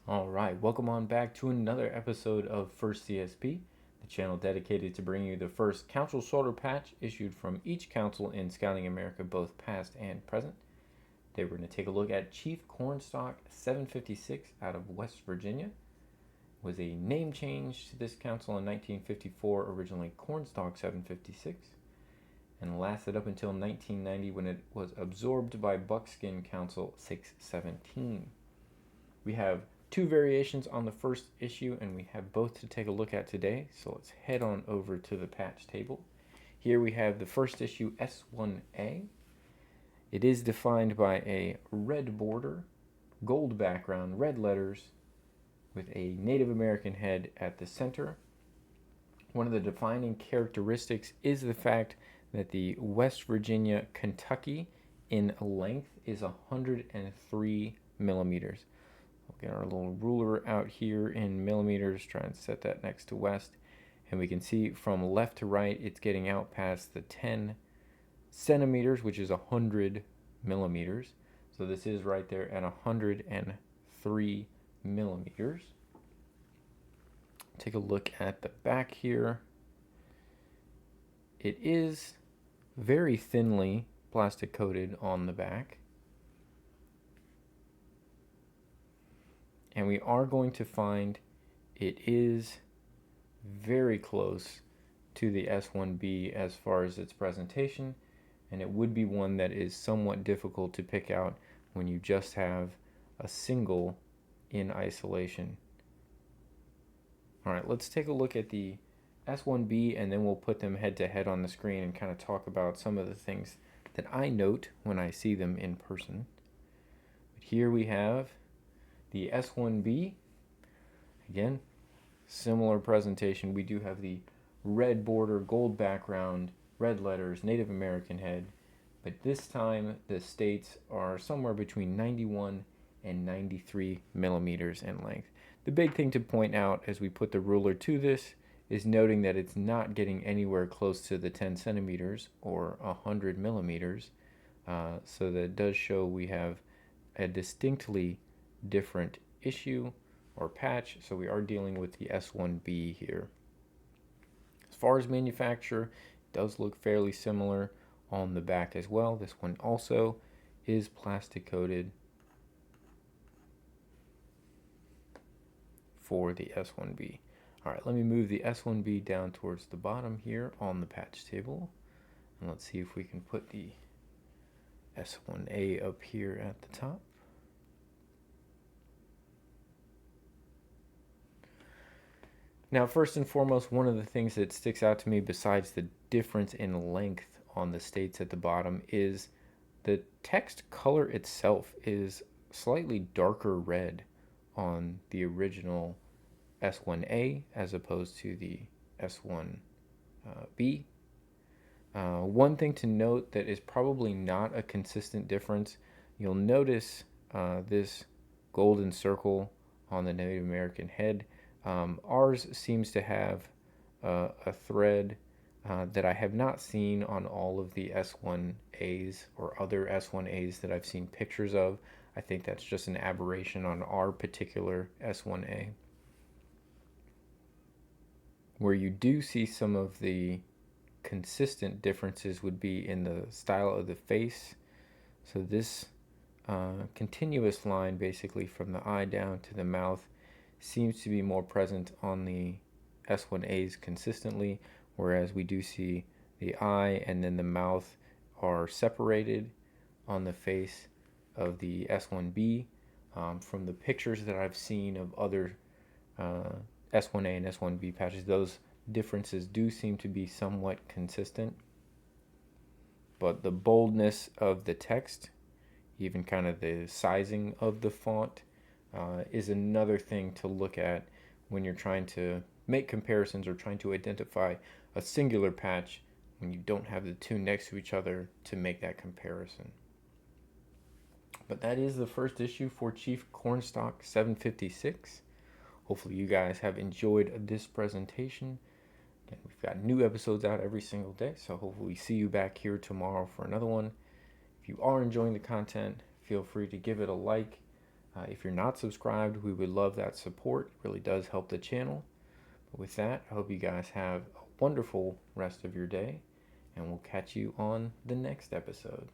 All right, welcome on back to another episode of First CSP, the channel dedicated to bringing you the first council shoulder patch issued from each council in Scouting America, both past and present. Today we're going to take a look at Chief Cornstalk 756 out of West Virginia. It was a name change to this council in 1954, originally Cornstalk 756, and lasted up until 1990 when it was absorbed by Buckskin Council 617. We have two variations on the first issue, and we have both to take a look at today. So let's head on over to the patch table. Here we have the first issue, S1A. It is defined by a red border, gold background, red letters, with a Native American head at the center. One of the defining characteristics is the fact that the West Virginia Kentucky in length is 103 millimeters. We'll get our little ruler out here in millimeters, try and set that next to west. And we can see from left to right, it's getting out past the 10 centimeters, which is 100 millimeters. So this is right there at 103 millimeters. Take a look at the back here. It is very thinly plastic coated on the back. And we are going to find it is very close to the S1B as far as its presentation, and it would be one that is somewhat difficult to pick out when you just have a single in isolation. All right, let's take a look at the S1B, and then we'll put them head to head on the screen and kind of talk about some of the things that I note when I see them in person. But here we have the S1B, again, similar presentation. We do have the red border, gold background, red letters, Native American head, but this time the states are somewhere between 91 and 93 millimeters in length. The big thing to point out as we put the ruler to this is noting that it's not getting anywhere close to the 10 centimeters or 100 millimeters, so that does show we have a distinctly different issue or patch, so we are dealing with the S1B here. As far as manufacture, it does look fairly similar on the back as well. This one also is plastic coated for the S1B. All right, let me move the S1B down towards the bottom here on the patch table, and let's see if we can put the S1A up here at the top. Now, first and foremost, one of the things that sticks out to me besides the difference in length on the states at the bottom is the text color itself is slightly darker red on the original S1A as opposed to the S1B. One thing to note that is probably not a consistent difference, you'll notice this golden circle on the Native American head. Ours seems to have a thread that I have not seen on all of the S1As or other S1As that I've seen pictures of. I think that's just an aberration on our particular S1A. Where you do see some of the consistent differences would be in the style of the face. So this continuous line basically from the eye down to the mouth seems to be more present on the S1As consistently, whereas we do see the eye and then the mouth are separated on the face of the S1B. From the pictures that I've seen of other S1A and S1B patches, those differences do seem to be somewhat consistent. But the boldness of the text, even kind of the sizing of the font, is another thing to look at when you're trying to make comparisons or trying to identify a singular patch when you don't have the two next to each other to make that comparison. But that is the first issue for Chief Cornstalk 756. Hopefully you guys have enjoyed this presentation. Again, we've got new episodes out every single day, so hopefully we see you back here tomorrow for another one. If you are enjoying the content, feel free to give it a like. If you're not subscribed, we would love that support. It really does help the channel. But with that, I hope you guys have a wonderful rest of your day, and we'll catch you on the next episode.